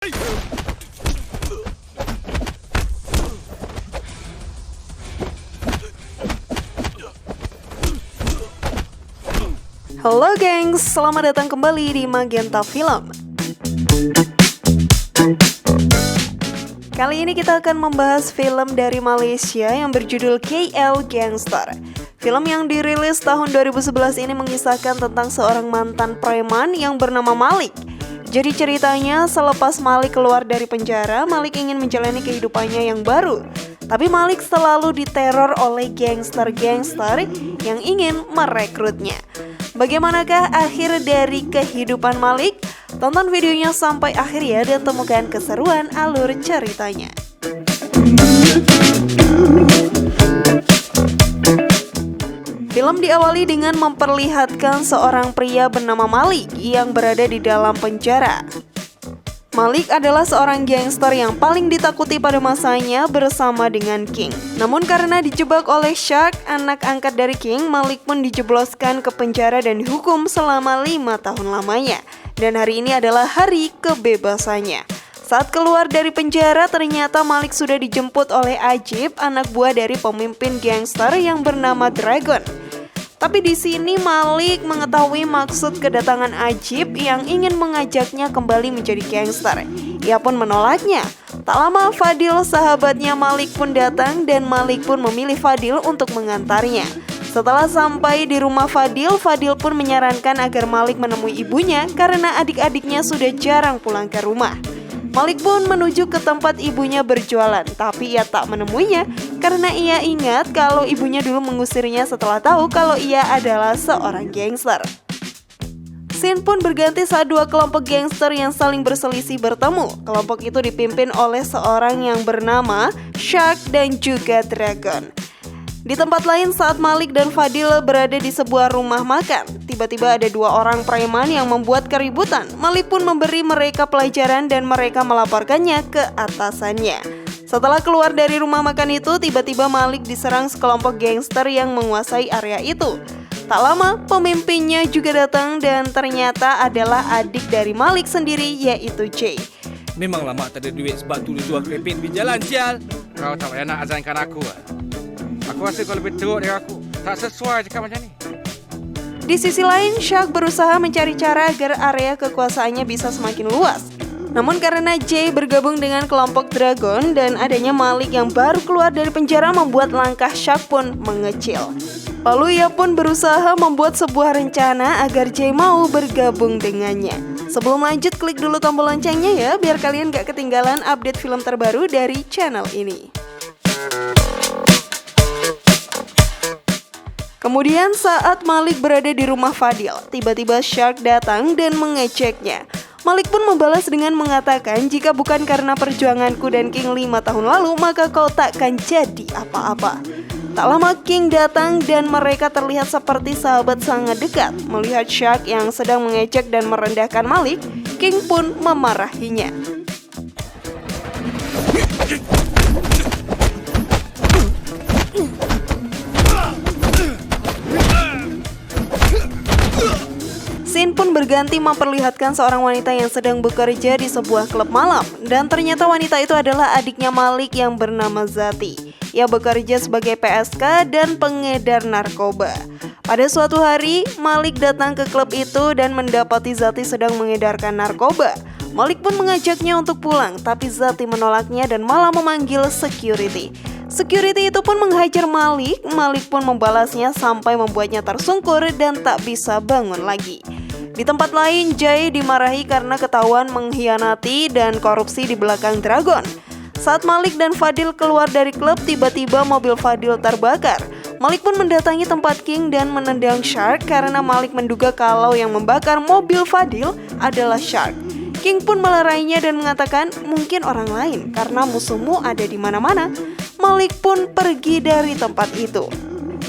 Halo gengs, selamat datang kembali di Magenta Film. Kali ini kita akan membahas film dari Malaysia yang berjudul KL Gangster. Film yang dirilis tahun 2011 ini mengisahkan tentang seorang mantan preman yang bernama Malik. Jadi ceritanya selepas Malik keluar dari penjara, Malik ingin menjalani kehidupannya yang baru. Tapi Malik selalu diteror oleh gangster-gangster yang ingin merekrutnya. Bagaimanakah akhir dari kehidupan Malik? Tonton videonya sampai akhir ya dan temukan keseruan alur ceritanya. Film diawali dengan memperlihatkan seorang pria bernama Malik yang berada di dalam penjara. Malik adalah seorang gangster yang paling ditakuti pada masanya bersama dengan King. Namun karena dijebak oleh Shark, anak angkat dari King, Malik pun dijebloskan ke penjara dan dihukum selama 5 tahun lamanya. Dan hari ini adalah hari kebebasannya. Saat keluar dari penjara, ternyata Malik sudah dijemput oleh Ajib, anak buah dari pemimpin gangster yang bernama Dragon. Tapi di sini Malik mengetahui maksud kedatangan Ajib yang ingin mengajaknya kembali menjadi gangster. Ia pun menolaknya. Tak lama Fadil, sahabatnya Malik pun datang dan Malik pun memilih Fadil untuk mengantarnya. Setelah sampai di rumah Fadil, Fadil pun menyarankan agar Malik menemui ibunya karena adik-adiknya sudah jarang pulang ke rumah. Malik pun menuju ke tempat ibunya berjualan, tapi ia tak menemuinya karena ia ingat kalau ibunya dulu mengusirnya setelah tahu kalau ia adalah seorang gangster. Scene pun berganti saat dua kelompok gangster yang saling berselisih bertemu. Kelompok itu dipimpin oleh seorang yang bernama Shark dan juga Dragon. Di tempat lain saat Malik dan Fadil berada di sebuah rumah makan, tiba-tiba ada dua orang preman yang membuat keributan. Malik pun memberi mereka pelajaran dan mereka melaporkannya ke atasannya. Setelah keluar dari rumah makan itu, tiba-tiba Malik diserang sekelompok gangster yang menguasai area itu. Tak lama, pemimpinnya juga datang dan ternyata adalah adik dari Malik sendiri, yaitu Jay. Memanglah mak tak ada duit sebab tu dia jual kerepit di jalan, sial. Kau tak payah nak azankan aku. Aku rasa kau lebih teruk dari aku. Tak sesuai cakap macam ni. Di sisi lain, Shark berusaha mencari cara agar area kekuasaannya bisa semakin luas. Namun karena Jay bergabung dengan kelompok Dragon dan adanya Malik yang baru keluar dari penjara membuat langkah Shark pun mengecil. Lalu ia pun berusaha membuat sebuah rencana agar Jay mau bergabung dengannya. Sebelum lanjut, klik dulu tombol loncengnya ya, biar kalian gak ketinggalan update film terbaru dari channel ini. Kemudian saat Malik berada di rumah Fadil, tiba-tiba Shark datang dan mengeceknya. Malik pun membalas dengan mengatakan, jika bukan karena perjuanganku dan King 5 tahun lalu, maka kau takkan jadi apa-apa. Tak lama King datang dan mereka terlihat seperti sahabat sangat dekat. Melihat Shark yang sedang mengecek dan merendahkan Malik, King pun memarahinya. Scene pun berganti memperlihatkan seorang wanita yang sedang bekerja di sebuah klub malam. Dan ternyata wanita itu adalah adiknya Malik yang bernama Zati. Ia bekerja sebagai PSK dan pengedar narkoba. Pada suatu hari, Malik datang ke klub itu dan mendapati Zati sedang mengedarkan narkoba. Malik pun mengajaknya untuk pulang, tapi Zati menolaknya dan malah memanggil security. Security itu pun menghajar Malik. Malik pun membalasnya sampai membuatnya tersungkur dan tak bisa bangun lagi. Di tempat lain, Jay dimarahi karena ketahuan mengkhianati dan korupsi di belakang Dragon. Saat Malik dan Fadil keluar dari klub, tiba-tiba mobil Fadil terbakar. Malik pun mendatangi tempat King dan menendang Shark karena Malik menduga kalau yang membakar mobil Fadil adalah Shark. King pun melerainya dan mengatakan mungkin orang lain karena musuhmu ada di mana-mana. Malik pun pergi dari tempat itu.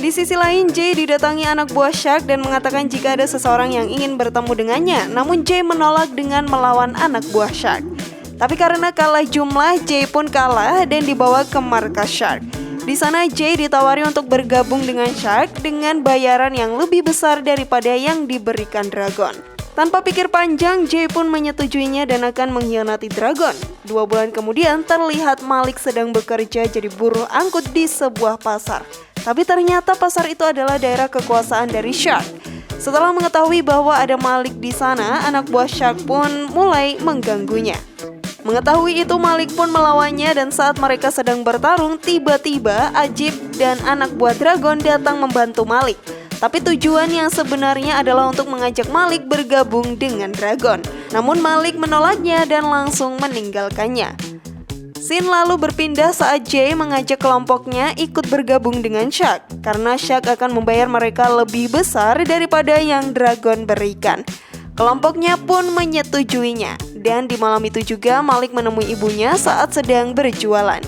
Di sisi lain, Jay didatangi anak buah Shark dan mengatakan jika ada seseorang yang ingin bertemu dengannya. Namun Jay menolak dengan melawan anak buah Shark. Tapi karena kalah jumlah, Jay pun kalah dan dibawa ke markas Shark. Di sana Jay ditawari untuk bergabung dengan Shark dengan bayaran yang lebih besar daripada yang diberikan Dragon. Tanpa pikir panjang, Jay pun menyetujuinya dan akan mengkhianati Dragon. 2 bulan kemudian terlihat Malik sedang bekerja jadi buruh angkut di sebuah pasar. Tapi ternyata pasar itu adalah daerah kekuasaan dari Shark. Setelah mengetahui bahwa ada Malik di sana, anak buah Shark pun mulai mengganggunya. Mengetahui itu, Malik pun melawannya dan saat mereka sedang bertarung, tiba-tiba Ajib dan anak buah Dragon datang membantu Malik. Tapi tujuan yang sebenarnya adalah untuk mengajak Malik bergabung dengan Dragon. Namun Malik menolaknya dan langsung meninggalkannya. Scene lalu berpindah saat Jay mengajak kelompoknya ikut bergabung dengan Shark, karena Shark akan membayar mereka lebih besar daripada yang Dragon berikan. Kelompoknya pun menyetujuinya, dan di malam itu juga Malik menemui ibunya saat sedang berjualan.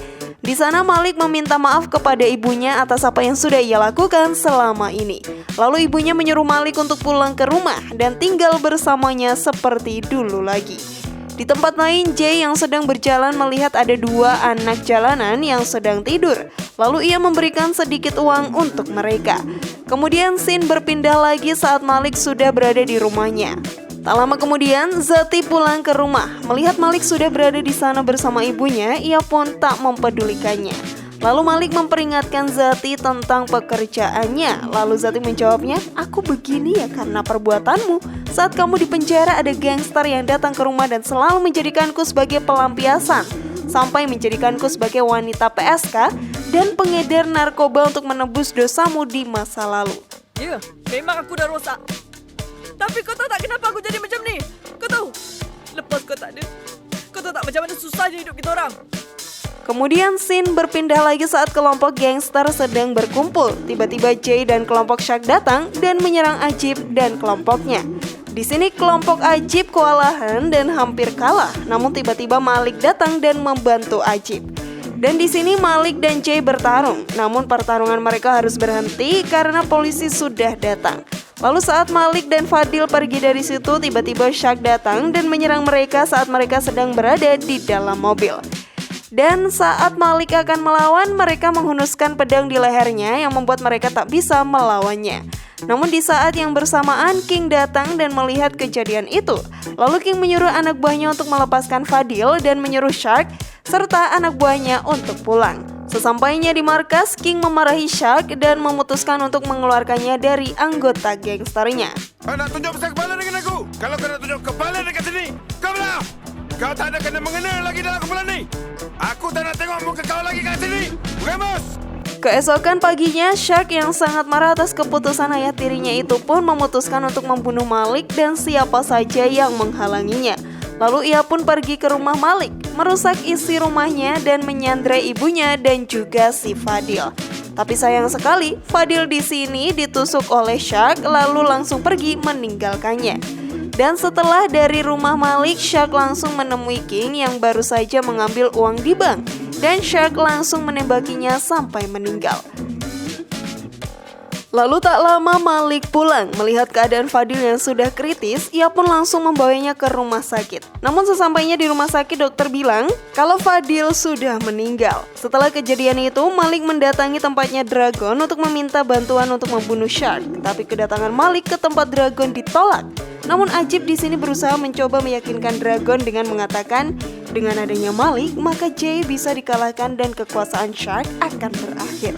Di sana Malik meminta maaf kepada ibunya atas apa yang sudah ia lakukan selama ini. Lalu ibunya menyuruh Malik untuk pulang ke rumah dan tinggal bersamanya seperti dulu lagi. Di tempat lain, Jay yang sedang berjalan melihat ada 2 anak jalanan yang sedang tidur. Lalu ia memberikan sedikit uang untuk mereka. Kemudian scene berpindah lagi saat Malik sudah berada di rumahnya. Tak lama kemudian, Zati pulang ke rumah. Melihat Malik sudah berada di sana bersama ibunya, ia pun tak mempedulikannya. Lalu Malik memperingatkan Zati tentang pekerjaannya. Lalu Zati menjawabnya, "Aku begini ya karena perbuatanmu. Saat kamu di penjara ada gangster yang datang ke rumah dan selalu menjadikanku sebagai pelampiasan. Sampai menjadikanku sebagai wanita PSK dan pengedar narkoba untuk menebus dosamu di masa lalu." Ya, memang aku dah rosak. Tapi kau tahu tak kenapa aku jadi macam ni? Kau tahu? Lepas kau tak ada, kau tahu tak macam mana susahnya hidup kita orang? Kemudian scene berpindah lagi saat kelompok gangster sedang berkumpul. Tiba-tiba Jay dan kelompok Shark datang dan menyerang Ajib dan kelompoknya. Di sini kelompok Ajib kewalahan dan hampir kalah. Namun tiba-tiba Malik datang dan membantu Ajib. Dan di sini Malik dan Jay bertarung. Namun pertarungan mereka harus berhenti karena polisi sudah datang. Lalu saat Malik dan Fadil pergi dari situ, tiba-tiba Shark datang dan menyerang mereka saat mereka sedang berada di dalam mobil. Dan saat Malik akan melawan, mereka menghunuskan pedang di lehernya yang membuat mereka tak bisa melawannya. Namun di saat yang bersamaan, King datang dan melihat kejadian itu. Lalu King menyuruh anak buahnya untuk melepaskan Fadil dan menyuruh Shark serta anak buahnya untuk pulang. Sesampainya di markas, King memarahi Shark dan memutuskan untuk mengeluarkannya dari anggota gangsternya. Kau nak tunjuk besar kepala dengan aku? Kalau kau nak tunjuk kepala dekat sini, kau belah! Kau tak ada kena mengena lagi dalam kumpulan ni. Aku tak nak tengok muka kau lagi kat sini. Bukan bos? Keesokan paginya, Shark yang sangat marah atas keputusan ayah tirinya itu pun memutuskan untuk membunuh Malik dan siapa saja yang menghalanginya. Lalu ia pun pergi ke rumah Malik, merusak isi rumahnya dan menyandrai ibunya dan juga si Fadil. Tapi sayang sekali, Fadil di sini ditusuk oleh Shark lalu langsung pergi meninggalkannya. Dan setelah dari rumah Malik, Shark langsung menemui King yang baru saja mengambil uang di bank. Dan Shark langsung menembakinya sampai meninggal. Lalu tak lama Malik pulang. Melihat keadaan Fadil yang sudah kritis, ia pun langsung membawanya ke rumah sakit. Namun sesampainya di rumah sakit, dokter bilang kalau Fadil sudah meninggal. Setelah kejadian itu, Malik mendatangi tempatnya Dragon untuk meminta bantuan untuk membunuh Shark. Tapi kedatangan Malik ke tempat Dragon ditolak. Namun Ajib di sini berusaha mencoba meyakinkan Dragon dengan mengatakan dengan adanya Malik, maka Jay bisa dikalahkan dan kekuasaan Shark akan berakhir.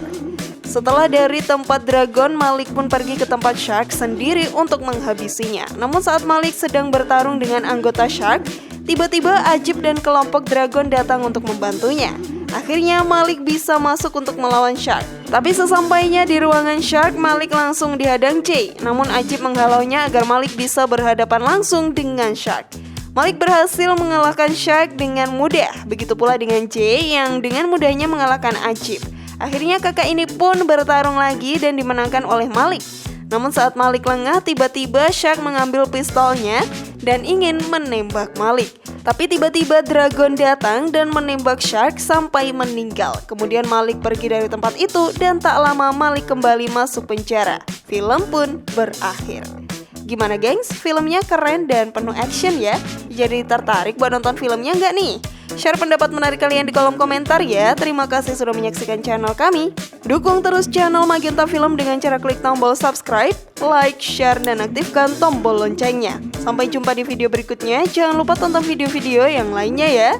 Setelah dari tempat Dragon, Malik pun pergi ke tempat Shark sendiri untuk menghabisinya. Namun saat Malik sedang bertarung dengan anggota Shark, tiba-tiba Ajib dan kelompok Dragon datang untuk membantunya. Akhirnya Malik bisa masuk untuk melawan Shark. Tapi sesampainya di ruangan Shark, Malik langsung dihadang Jay. Namun Ajib menghalaunya agar Malik bisa berhadapan langsung dengan Shark. Malik berhasil mengalahkan Shark dengan mudah. Begitu pula dengan Jay yang dengan mudahnya mengalahkan Ajib. Akhirnya kakak ini pun bertarung lagi dan dimenangkan oleh Malik. Namun saat Malik lengah, tiba-tiba Shark mengambil pistolnya dan ingin menembak Malik. Tapi tiba-tiba Dragon datang dan menembak Shark sampai meninggal. Kemudian Malik pergi dari tempat itu dan tak lama Malik kembali masuk penjara. Film pun berakhir. Gimana gengs? Filmnya keren dan penuh action ya? Jadi tertarik buat nonton filmnya nggak nih? Share pendapat menarik kalian di kolom komentar ya. Terima kasih sudah menyaksikan channel kami. Dukung terus channel Magenta Film dengan cara klik tombol subscribe, like, share, dan aktifkan tombol loncengnya. Sampai jumpa di video berikutnya. Jangan lupa tonton video-video yang lainnya ya.